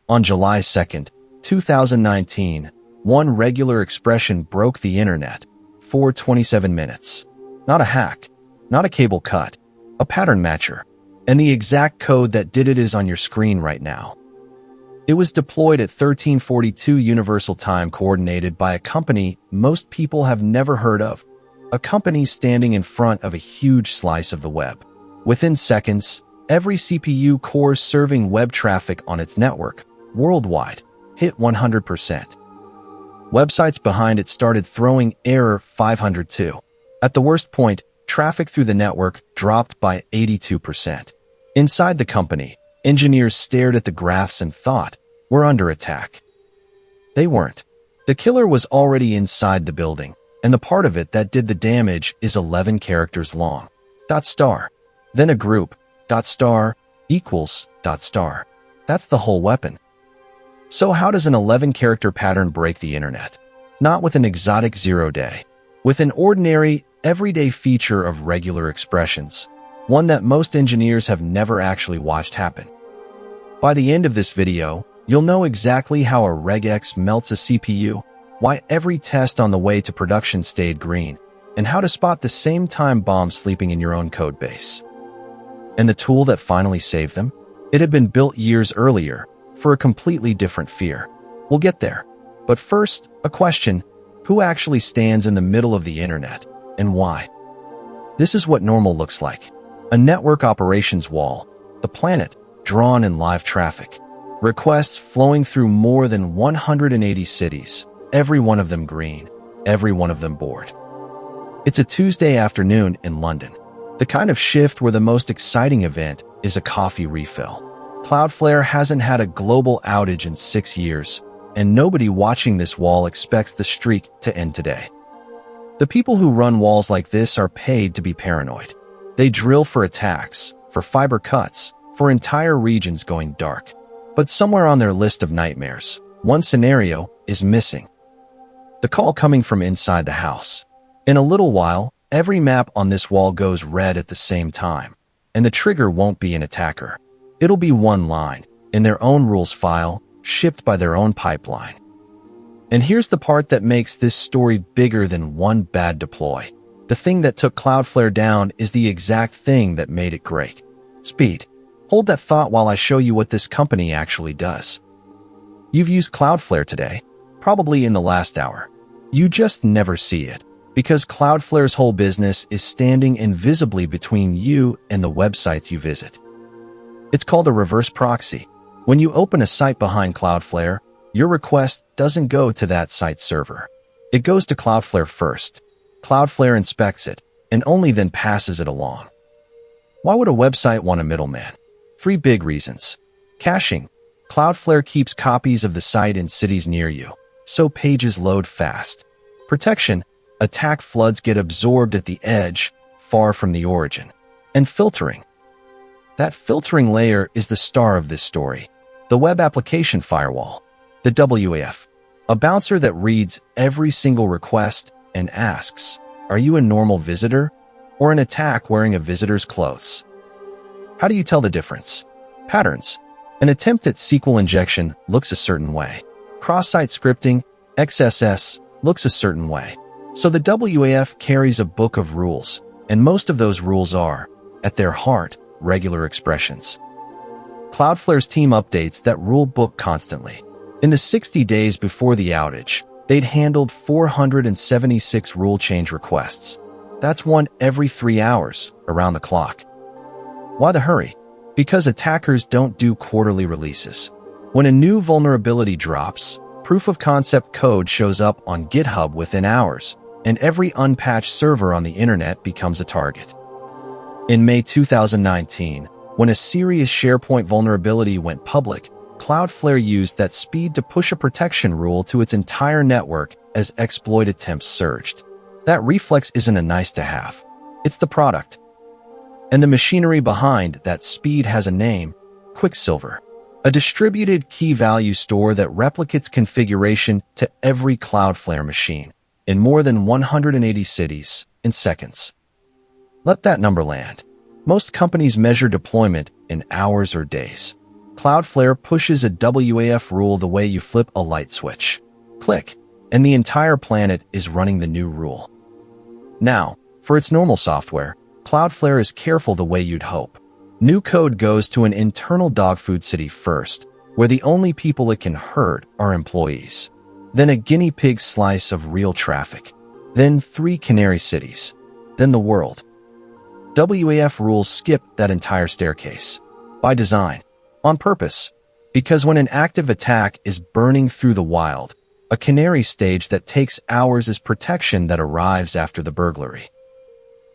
On July 2nd, 2019, one regular expression broke the internet. 4:27 minutes. Not a hack, not a cable cut, a pattern matcher. And the exact code that did it is on your screen right now. It was deployed at 1342 Universal Time, coordinated by a company most people have never heard of, a company standing in front of a huge slice of the web. Within seconds, every CPU core serving web traffic on its network, worldwide, hit 100%. Websites behind it started throwing error 502. At the worst point, traffic through the network dropped by 82%. Inside the company, engineers stared at the graphs and thought, "We're under attack." They weren't. The killer was already inside the building, and the part of it that did the damage is 11 characters long. Dot star. Then a group. Dot star equals dot star. That's the whole weapon. So how does an 11-character pattern break the internet? Not with an exotic zero-day. With an ordinary, everyday feature of regular expressions. One that most engineers have never actually watched happen. By the end of this video, you'll know exactly how a regex melts a CPU, why every test on the way to production stayed green, and how to spot the same time bomb sleeping in your own code base. And the tool that finally saved them? It had been built years earlier, for a completely different fear. We'll get there. But first, a question: who actually stands in the middle of the internet, and why? This is what normal looks like. A network operations wall, the planet, drawn in live traffic. Requests flowing through more than 180 cities, every one of them green, every one of them bored. It's a Tuesday afternoon in London. The kind of shift where the most exciting event is a coffee refill. Cloudflare hasn't had a global outage in 6 years, and nobody watching this wall expects the streak to end today. The people who run walls like this are paid to be paranoid. They drill for attacks, for fiber cuts, for entire regions going dark. But somewhere on their list of nightmares, one scenario is missing. The call coming from inside the house. In a little while, every map on this wall goes red at the same time, and the trigger won't be an attacker. It'll be one line, in their own rules file, shipped by their own pipeline. And here's the part that makes this story bigger than one bad deploy. The thing that took Cloudflare down is the exact thing that made it great. Speed. Hold that thought while I show you what this company actually does. You've used Cloudflare today, probably in the last hour. You just never see it, because Cloudflare's whole business is standing invisibly between you and the websites you visit. It's called a reverse proxy. When you open a site behind Cloudflare, your request doesn't go to that site's server. It goes to Cloudflare first. Cloudflare inspects it, and only then passes it along. Why would a website want a middleman? 3 big reasons. Caching. Cloudflare keeps copies of the site in cities near you, so pages load fast. Protection. Attack floods get absorbed at the edge, far from the origin. And filtering. That filtering layer is the star of this story. The Web Application Firewall, the WAF, a bouncer that reads every single request and asks, "Are you a normal visitor or an attack wearing a visitor's clothes?" How do you tell the difference? Patterns. An attempt at SQL injection looks a certain way. Cross-site scripting, XSS, looks a certain way. So the WAF carries a book of rules, and most of those rules are, at their heart, regular expressions. Cloudflare's team updates that rule book constantly. In the 60 days before the outage, they'd handled 476 rule change requests. That's one every 3 hours, around the clock. Why the hurry? Because attackers don't do quarterly releases. When a new vulnerability drops, proof of concept code shows up on GitHub within hours, and every unpatched server on the internet becomes a target. In May 2019, when a serious SharePoint vulnerability went public, Cloudflare used that speed to push a protection rule to its entire network as exploit attempts surged. That reflex isn't a nice-to-have. It's the product. And the machinery behind that speed has a name: Quicksilver, a distributed key-value store that replicates configuration to every Cloudflare machine in more than 180 cities in seconds. Let that number land. Most companies measure deployment in hours or days. Cloudflare pushes a WAF rule the way you flip a light switch. Click, and the entire planet is running the new rule. Now, for its normal software, Cloudflare is careful the way you'd hope. New code goes to an internal dog food city first, where the only people it can hurt are employees. Then a guinea pig slice of real traffic. Then 3 canary cities. Then the world. WAF rules skip that entire staircase. By design. On purpose. Because when an active attack is burning through the wild, a canary stage that takes hours is protection that arrives after the burglary.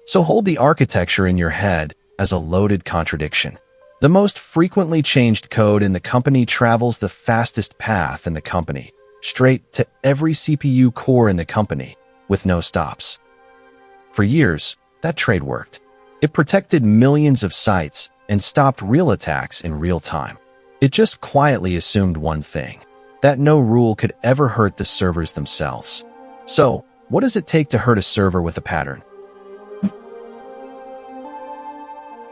So hold the architecture in your head as a loaded contradiction. The most frequently changed code in the company travels the fastest path in the company, straight to every CPU core in the company, with no stops. For years, that trade worked. It protected millions of sites and stopped real attacks in real time. It just quietly assumed one thing, that no rule could ever hurt the servers themselves. So, what does it take to hurt a server with a pattern?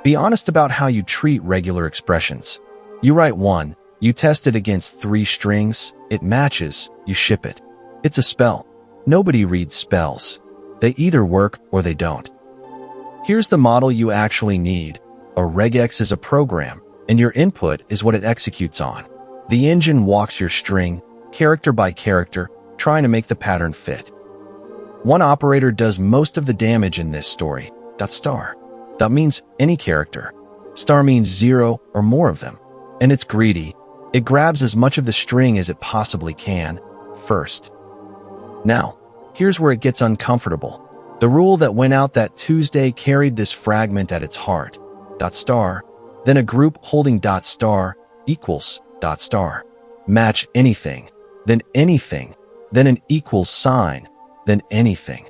Be honest about how you treat regular expressions. You write one, you test it against 3 strings, it matches, you ship it. It's a spell. Nobody reads spells. They either work or they don't. Here's the model you actually need. A regex is a program, and your input is what it executes on. The engine walks your string, character by character, trying to make the pattern fit. One operator does most of the damage in this story. .star. That means any character. Star means 0 or more of them. And it's greedy. It grabs as much of the string as it possibly can, first. Now, here's where it gets uncomfortable. The rule that went out that Tuesday carried this fragment at its heart. .star, then a group holding .star equals .star. Match anything, then an equals sign, then anything.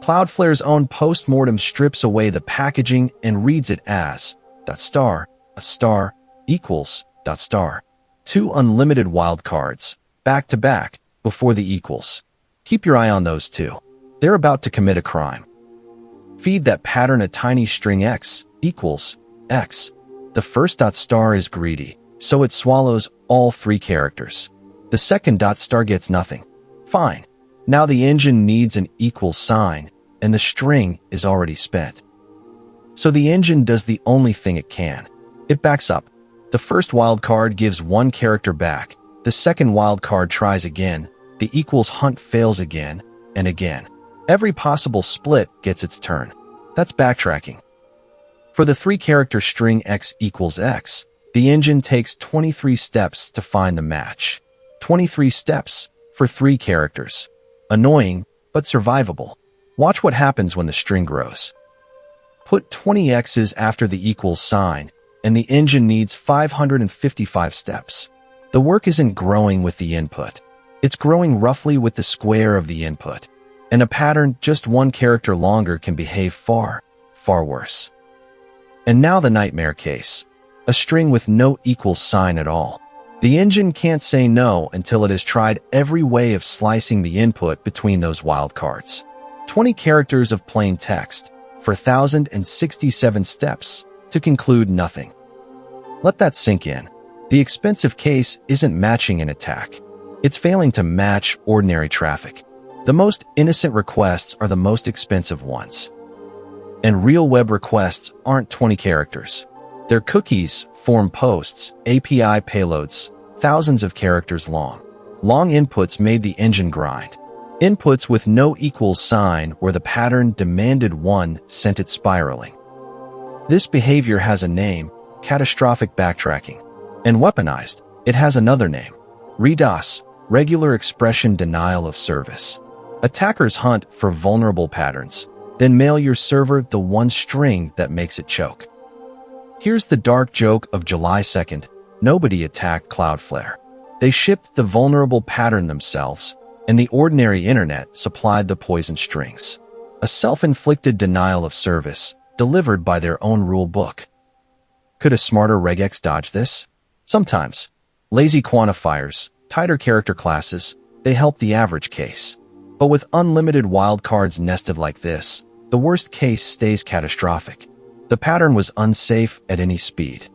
Cloudflare's own postmortem strips away the packaging and reads it as .star, a star, equals .star. 2 unlimited wildcards, back to back, before the equals. Keep your eye on those 2. They're about to commit a crime. Feed that pattern a tiny string x equals x. The first .star is greedy, so it swallows all 3 characters. The second .star gets nothing. Fine. Now the engine needs an equal sign, and the string is already spent. So the engine does the only thing it can. It backs up. The first wildcard gives 1 character back. The second wildcard tries again. The equals hunt fails again, and again. Every possible split gets its turn. That's backtracking. For the 3-character string x equals x, the engine takes 23 steps to find the match. 23 steps for 3 characters. Annoying, but survivable. Watch what happens when the string grows. Put 20 x's after the equals sign, and the engine needs 555 steps. The work isn't growing with the input. It's growing roughly with the square of the input. And a pattern just 1 character longer can behave far, far worse. And now the nightmare case. A string with no equals sign at all. The engine can't say no until it has tried every way of slicing the input between those wildcards. 20 characters of plain text for 1,067 steps to conclude nothing. Let that sink in. The expensive case isn't matching an attack. It's failing to match ordinary traffic. The most innocent requests are the most expensive ones. And real web requests aren't 20 characters. They're cookies, form posts, API payloads, thousands of characters long. Long inputs made the engine grind. Inputs with no equals sign where the pattern demanded 1 sent it spiraling. This behavior has a name, catastrophic backtracking. And weaponized, it has another name, REDOS, regular expression denial of service. Attackers hunt for vulnerable patterns, then mail your server the 1 string that makes it choke. Here's the dark joke of July 2nd. Nobody attacked Cloudflare. They shipped the vulnerable pattern themselves, and the ordinary internet supplied the poison strings. A self-inflicted denial of service, delivered by their own rule book. Could a smarter regex dodge this? Sometimes. Lazy quantifiers, tighter character classes, they help the average case. But with unlimited wildcards nested like this, the worst case stays catastrophic. The pattern was unsafe at any speed.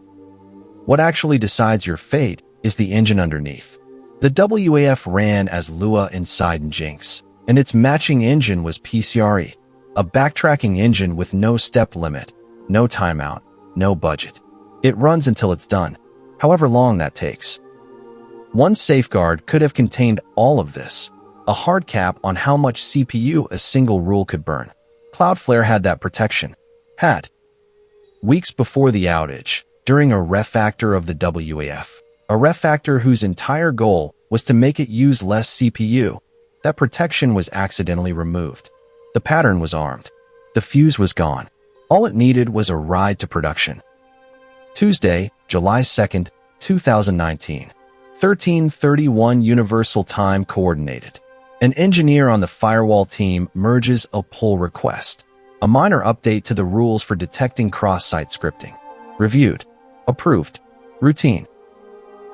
What actually decides your fate is the engine underneath. The WAF ran as Lua inside Nginx, and its matching engine was PCRE, a backtracking engine with no step limit, no timeout, no budget. It runs until it's done, however long that takes. One safeguard could have contained all of this, a hard cap on how much CPU a single rule could burn. Cloudflare had that protection. Weeks before the outage, during a refactor of the WAF, a refactor whose entire goal was to make it use less CPU, that protection was accidentally removed. The pattern was armed. The fuse was gone. All it needed was a ride to production. Tuesday, July 2nd, 2019. 13:31 Universal Time Coordinated. An engineer on the firewall team merges a pull request, a minor update to the rules for detecting cross-site scripting. Reviewed. Approved. Routine.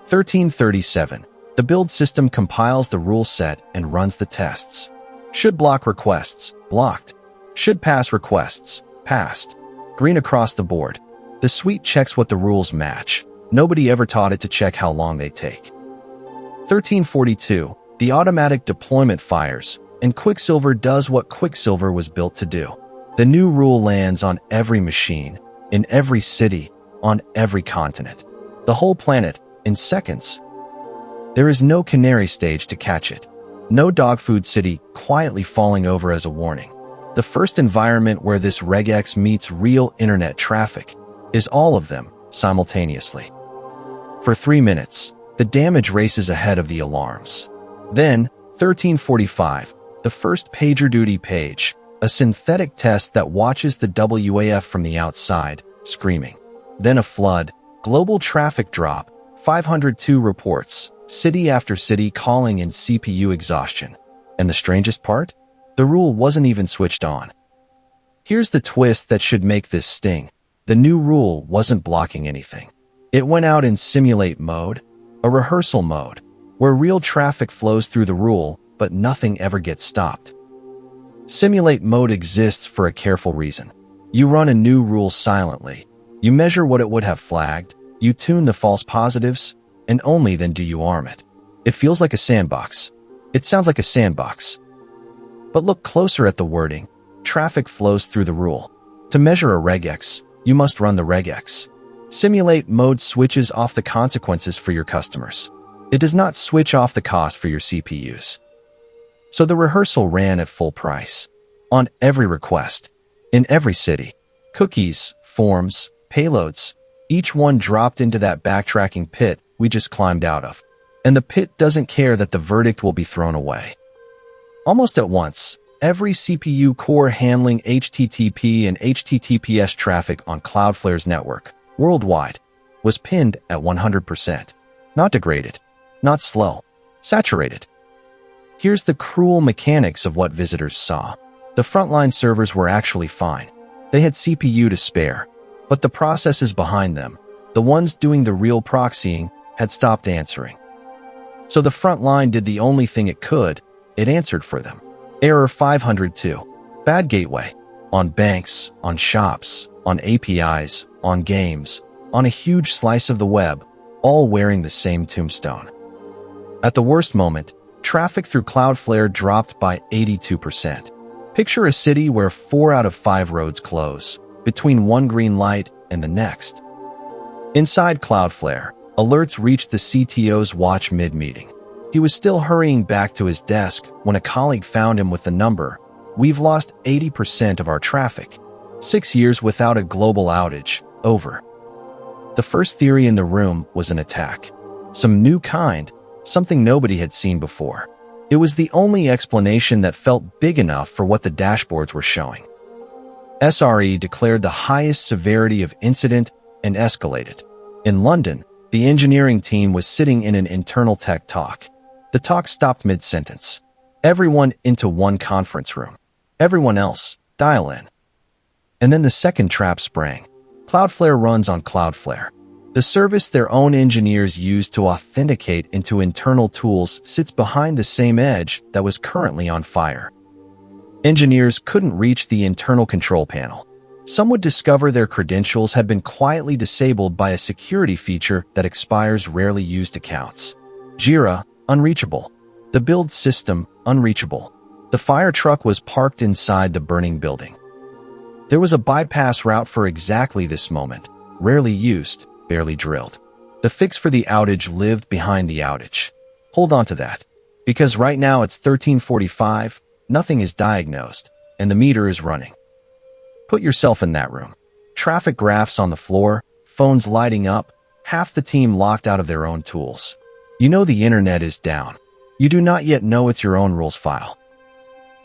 13:37. The build system compiles the rule set and runs the tests. Should block requests. Blocked. Should pass requests. Passed. Green across the board. The suite checks what the rules match. Nobody ever taught it to check how long they take. 13:42. The automatic deployment fires, and Quicksilver does what Quicksilver was built to do. The new rule lands on every machine, in every city, on every continent. The whole planet, in seconds. There is no canary stage to catch it. No dog food city quietly falling over as a warning. The first environment where this regex meets real internet traffic is all of them simultaneously. For 3 minutes, the damage races ahead of the alarms. Then, 13:45, the first PagerDuty page, a synthetic test that watches the WAF from the outside, screaming. Then a flood, global traffic drop, 502 reports, city after city calling in CPU exhaustion. And the strangest part? The rule wasn't even switched on. Here's the twist that should make this sting. The new rule wasn't blocking anything. It went out in simulate mode, a rehearsal mode, where real traffic flows through the rule, but nothing ever gets stopped. Simulate mode exists for a careful reason. You run a new rule silently. You measure what it would have flagged, you tune the false positives, and only then do you arm it. It feels like a sandbox. It sounds like a sandbox. But look closer at the wording. Traffic flows through the rule. To measure a regex, you must run the regex. Simulate mode switches off the consequences for your customers. It does not switch off the cost for your CPUs. So the rehearsal ran at full price. On every request. In every city. Cookies, forms, payloads. Each one dropped into that backtracking pit we just climbed out of. And the pit doesn't care that the verdict will be thrown away. Almost at once, every CPU core handling HTTP and HTTPS traffic on Cloudflare's network, worldwide, was pinned at 100%. Not degraded. Not slow. Saturated. Here's the cruel mechanics of what visitors saw. The frontline servers were actually fine. They had CPU to spare. But the processes behind them, the ones doing the real proxying, had stopped answering. So the front line did the only thing it could. It answered for them. Error 502. Bad gateway. On banks, on shops, on APIs, on games, on a huge slice of the web, all wearing the same tombstone. At the worst moment, traffic through Cloudflare dropped by 82%. Picture a city where 4 out of 5 roads close, between one green light and the next. Inside Cloudflare, alerts reached the CTO's watch mid-meeting. He was still hurrying back to his desk when a colleague found him with the number, "We've lost 80% of our traffic. 6 years without a global outage. Over." The first theory in the room was an attack. Some new kind, something nobody had seen before. It was the only explanation that felt big enough for what the dashboards were showing. SRE declared the highest severity of incident and escalated. In London, the engineering team was sitting in an internal tech talk. The talk stopped mid-sentence. Everyone into one conference room. Everyone else, dial in. And then the second trap sprang. Cloudflare runs on Cloudflare. The service their own engineers use to authenticate into internal tools sits behind the same edge that was currently on fire. Engineers couldn't reach the internal control panel. Some would discover their credentials had been quietly disabled by a security feature that expires rarely used accounts. Jira, unreachable. The build system, unreachable. The fire truck was parked inside the burning building. There was a bypass route for exactly this moment, rarely used, barely drilled. The fix for the outage lived behind the outage. Hold on to that, because right now it's 13:45, nothing is diagnosed, and the meter is running. Put yourself in that room. Traffic graphs on the floor, phones lighting up, half the team locked out of their own tools. You know the internet is down. You do not yet know it's your own rules file.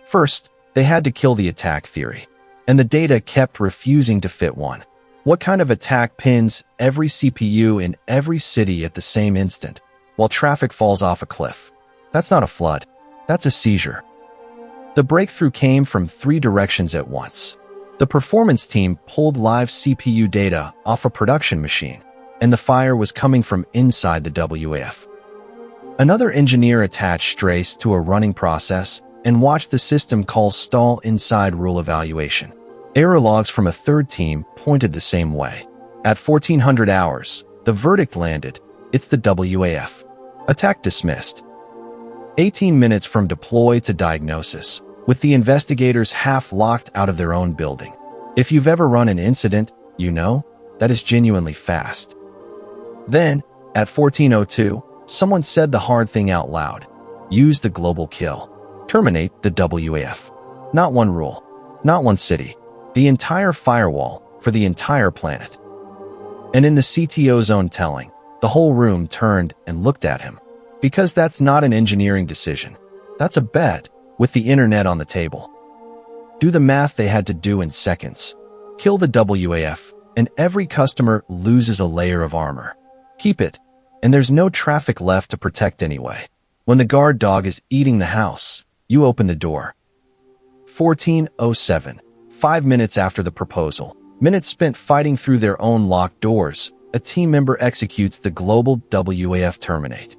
First, they had to kill the attack theory, and the data kept refusing to fit one. What kind of attack pins every CPU in every city at the same instant, while traffic falls off a cliff? That's not a flood. That's a seizure. The breakthrough came from 3 directions at once. The performance team pulled live CPU data off a production machine, and the fire was coming from inside the WAF. Another engineer attached trace to a running process and watched the system call stall inside rule evaluation. Error logs from a third team pointed the same way. At 1400 hours, the verdict landed. It's the WAF. Attack dismissed. 18 minutes from deploy to diagnosis, with the investigators half locked out of their own building. If you've ever run an incident, you know that is genuinely fast. Then, at 1402, someone said the hard thing out loud. Use the global kill. Terminate the WAF. Not one rule, not one city, the entire firewall for the entire planet. And in the CTO's own telling, the whole room turned and looked at him. Because that's not an engineering decision. That's a bet with the internet on the table. Do the math they had to do in seconds. Kill the WAF, and every customer loses a layer of armor. Keep it, and there's no traffic left to protect anyway. When the guard dog is eating the house, you open the door. 1407, 5 minutes after the proposal, minutes spent fighting through their own locked doors, a team member executes the global WAF terminate.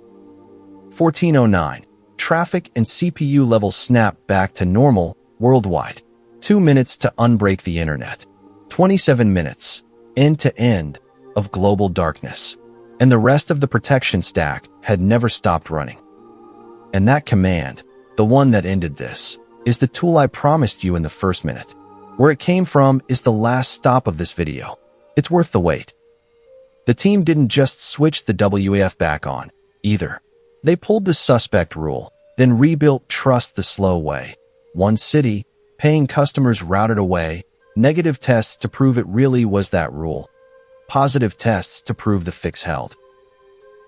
1409, traffic and CPU levels snap back to normal worldwide. 2 minutes to unbreak the internet. 27 minutes, end to end, of global darkness. And the rest of the protection stack had never stopped running. And that command, the one that ended this, is the tool I promised you in the first minute. Where it came from is the last stop of this video. It's worth the wait. The team didn't just switch the WAF back on, either. They pulled the suspect rule, then rebuilt trust the slow way. One city, paying customers routed away, negative tests to prove it really was that rule. Positive tests to prove the fix held.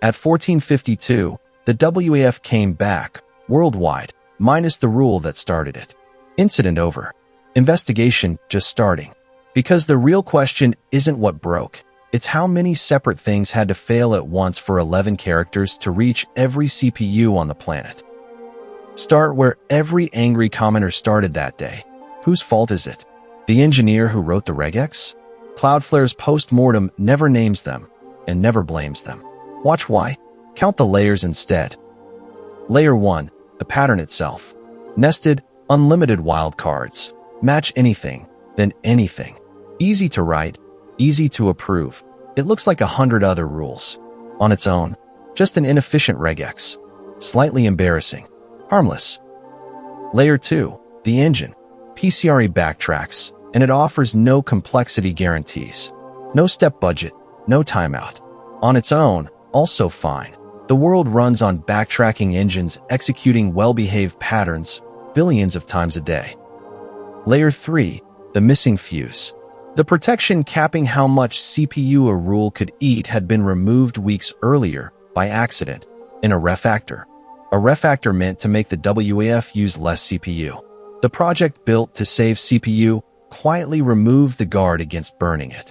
At 1452, the WAF came back, worldwide, minus the rule that started it. Incident over. Investigation just starting. Because the real question isn't what broke. It's how many separate things had to fail at once for 11 characters to reach every CPU on the planet. Start where every angry commenter started that day. Whose fault is it? The engineer who wrote the regex? Cloudflare's postmortem never names them and never blames them. Watch why. Count the layers instead. Layer 1, the pattern itself. Nested, unlimited wildcards. Match anything, then anything. Easy to write, easy to approve. It looks like 100 other rules. On its own, just an inefficient regex. Slightly embarrassing. Harmless. Layer 2, the engine. PCRE backtracks, and it offers no complexity guarantees. No step budget, no timeout. On its own, also fine. The world runs on backtracking engines executing well-behaved patterns billions of times a day. Layer 3, the missing fuse. The protection capping how much CPU a rule could eat had been removed weeks earlier, by accident, in a refactor. A refactor meant to make the WAF use less CPU. The project built to save CPU quietly removed the guard against burning it.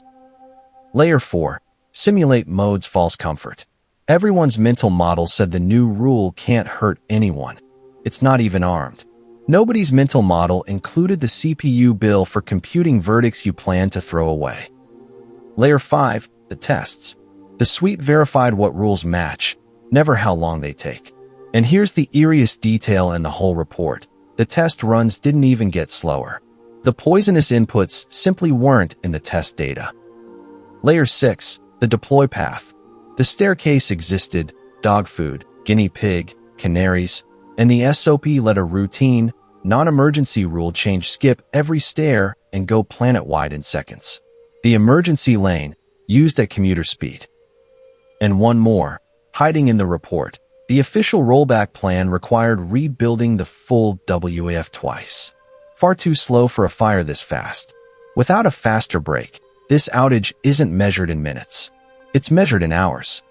Layer 4, simulate mode's false comfort. Everyone's mental model said the new rule can't hurt anyone. It's not even armed. Nobody's mental model included the CPU bill for computing verdicts you plan to throw away. Layer 5, the tests. The suite verified what rules match, never how long they take. And here's the eeriest detail in the whole report. The test runs didn't even get slower. The poisonous inputs simply weren't in the test data. Layer 6, the deploy path. The staircase existed, dog food, guinea pig, canaries, and the SOP let a routine, non-emergency rule change skip every stair and go planet-wide in seconds. The emergency lane, used at commuter speed. And one more, hiding in the report. The official rollback plan required rebuilding the full WAF twice. Far too slow for a fire this fast. Without a faster break, this outage isn't measured in minutes. It's measured in hours.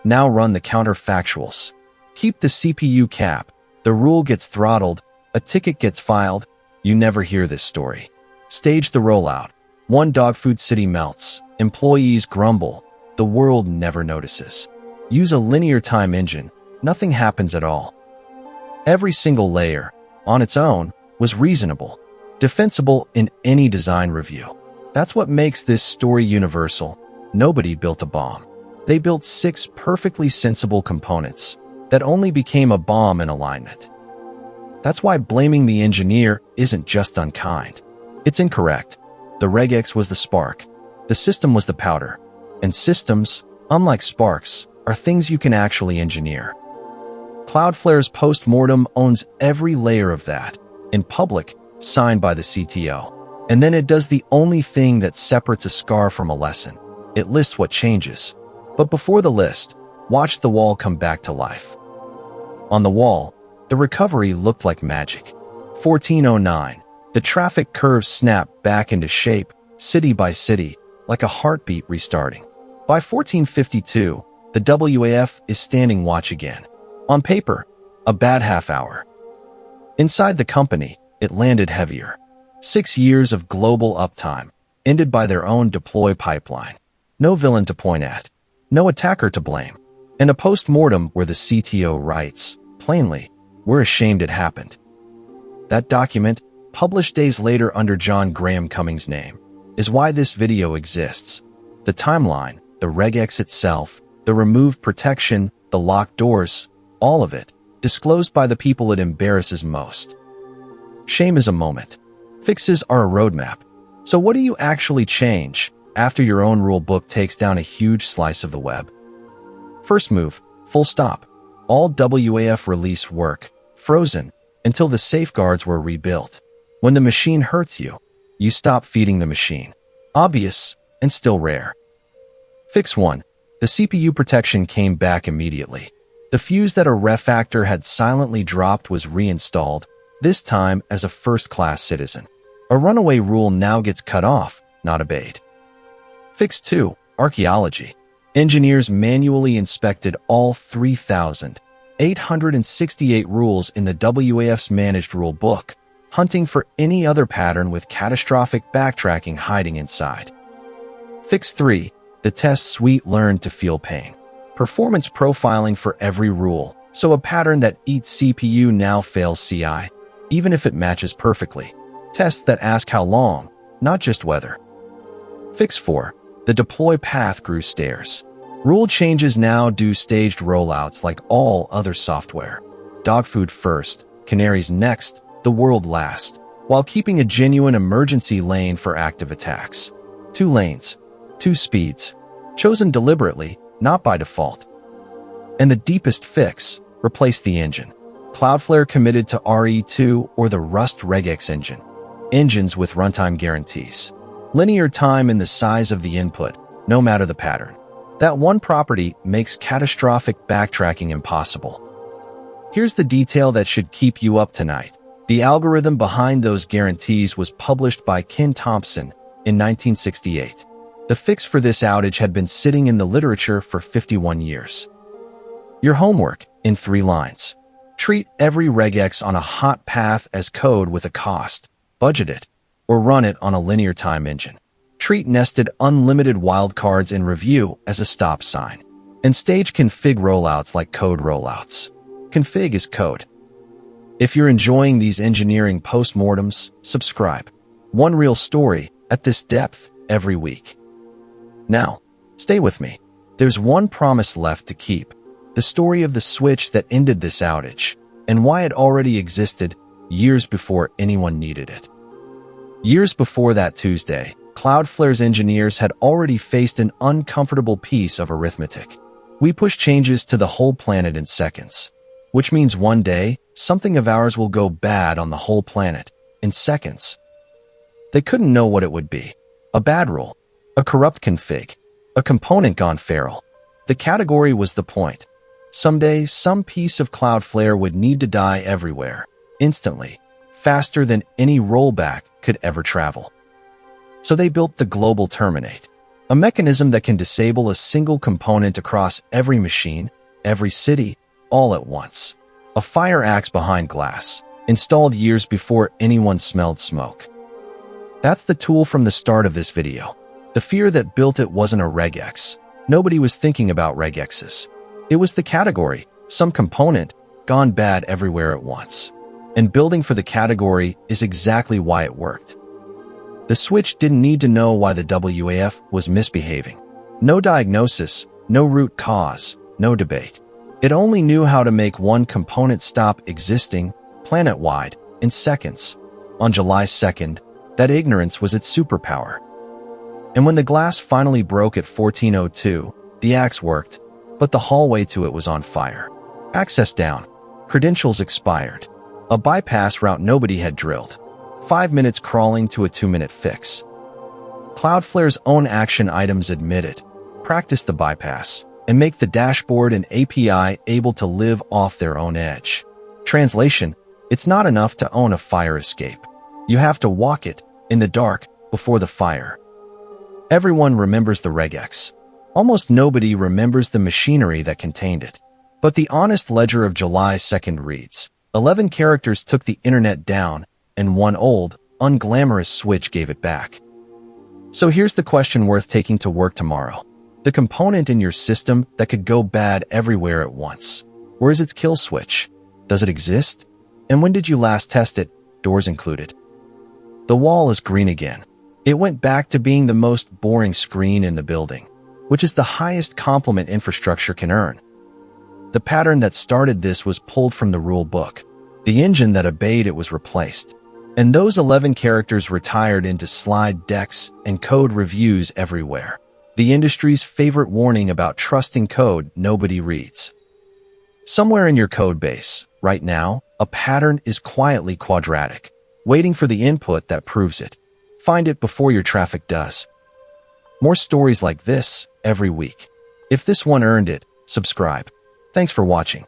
Now run the counterfactuals. Keep the CPU cap. The rule gets throttled. A ticket gets filed. You never hear this story. Stage the rollout. One dog food city melts. Employees grumble. The world never notices. Use a linear time engine. Nothing happens at all. Every single layer, on its own, was reasonable, defensible in any design review. That's what makes this story universal. Nobody built a bomb. They built 6 perfectly sensible components that only became a bomb in alignment. That's why blaming the engineer isn't just unkind. It's incorrect. The Regex was the spark. The system was the powder. And systems, unlike sparks, are things you can actually engineer. Cloudflare's postmortem owns every layer of that, in public, signed by the CTO. And then it does the only thing that separates a scar from a lesson. It lists what changes. But before the list, watch the wall come back to life. On the wall, the recovery looked like magic. 1409, the traffic curves snapped back into shape, city by city, like a heartbeat restarting. By 1452, the WAF is standing watch again. On paper, a bad half hour. Inside the company, it landed heavier. 6 years of global uptime, ended by their own deploy pipeline. No villain to point at, no attacker to blame, and a post-mortem where the CTO writes, plainly, "We're ashamed it happened." That document, published days later under John Graham-Cumming's name, is why this video exists. The timeline, the regex itself, the removed protection, the locked doors, all of it, disclosed by the people it embarrasses most. Shame is a moment. Fixes are a roadmap. So what do you actually change after your own rule book takes down a huge slice of the web? First move, full stop. All WAF release work, frozen, until the safeguards were rebuilt. When the machine hurts you, you stop feeding the machine. Obvious, and still rare. Fix 1. The CPU protection came back immediately. The fuse that a refactor had silently dropped was reinstalled, this time as a first-class citizen. A runaway rule now gets cut off, not obeyed. Fix 2. Archaeology. Engineers manually inspected all 3,868 rules in the WAF's managed rule book, hunting for any other pattern with catastrophic backtracking hiding inside. Fix 3. The test suite learned to feel pain. Performance profiling for every rule, so a pattern that eats CPU now fails CI, even if it matches perfectly. Tests that ask how long, not just whether. Fix 4. The deploy path grew stairs. Rule changes now do staged rollouts like all other software. Dog food first, canaries next, the world last, while keeping a genuine emergency lane for active attacks. 2 lanes, 2 speeds, chosen deliberately, not by default. And the deepest fix, replace the engine. Cloudflare committed to RE2 or the Rust regex engine. Engines with runtime guarantees. Linear time in the size of the input, no matter the pattern. That one property makes catastrophic backtracking impossible. Here's the detail that should keep you up tonight. The algorithm behind those guarantees was published by Ken Thompson in 1968. The fix for this outage had been sitting in the literature for 51 years. Your homework, in 3 lines. Treat every regex on a hot path as code with a cost, budget it, or run it on a linear time engine. Treat nested unlimited wildcards in review as a stop sign. And stage config rollouts like code rollouts. Config is code. If you're enjoying these engineering postmortems, subscribe. One real story, at this depth, every week. Now, stay with me. There's one promise left to keep. The story of the switch that ended this outage, and why it already existed years before anyone needed it. Years before that Tuesday, Cloudflare's engineers had already faced an uncomfortable piece of arithmetic. We push changes to the whole planet in seconds, which means one day, something of ours will go bad on the whole planet in seconds. They couldn't know what it would be. A bad rule, a corrupt config, a component gone feral. The category was the point. Someday, some piece of Cloudflare would need to die everywhere, instantly, faster than any rollback could ever travel. So they built the Global Terminate, a mechanism that can disable a single component across every machine, every city, all at once. A fire axe behind glass, installed years before anyone smelled smoke. That's the tool from the start of this video. The fear that built it wasn't a regex. Nobody was thinking about regexes. It was the category, some component, gone bad everywhere at once. And building for the category is exactly why it worked. The switch didn't need to know why the WAF was misbehaving. No diagnosis, no root cause, no debate. It only knew how to make one component stop existing, planet-wide, in seconds. On July 2nd, that ignorance was its superpower. And when the glass finally broke at 14:02, the axe worked, but the hallway to it was on fire. Access down. Credentials expired. A bypass route nobody had drilled. 5 minutes crawling to a 2-minute fix. Cloudflare's own action items admitted, practice the bypass, and make the dashboard and API able to live off their own edge. Translation, it's not enough to own a fire escape. You have to walk it, in the dark, before the fire. Everyone remembers the regex. Almost nobody remembers the machinery that contained it. But the honest ledger of July 2nd reads, 11 characters took the internet down, and one old, unglamorous switch gave it back. So here's the question worth taking to work tomorrow. The component in your system that could go bad everywhere at once. Where is its kill switch? Does it exist? And when did you last test it, doors included? The wall is green again. It went back to being the most boring screen in the building, which is the highest compliment infrastructure can earn. The pattern that started this was pulled from the rule book. The engine that obeyed it was replaced. And those 11 characters retired into slide decks and code reviews everywhere. The industry's favorite warning about trusting code nobody reads. Somewhere in your code base, right now, a pattern is quietly quadratic, waiting for the input that proves it. Find it before your traffic does. More stories like this every week. If this one earned it, subscribe. Thanks for watching.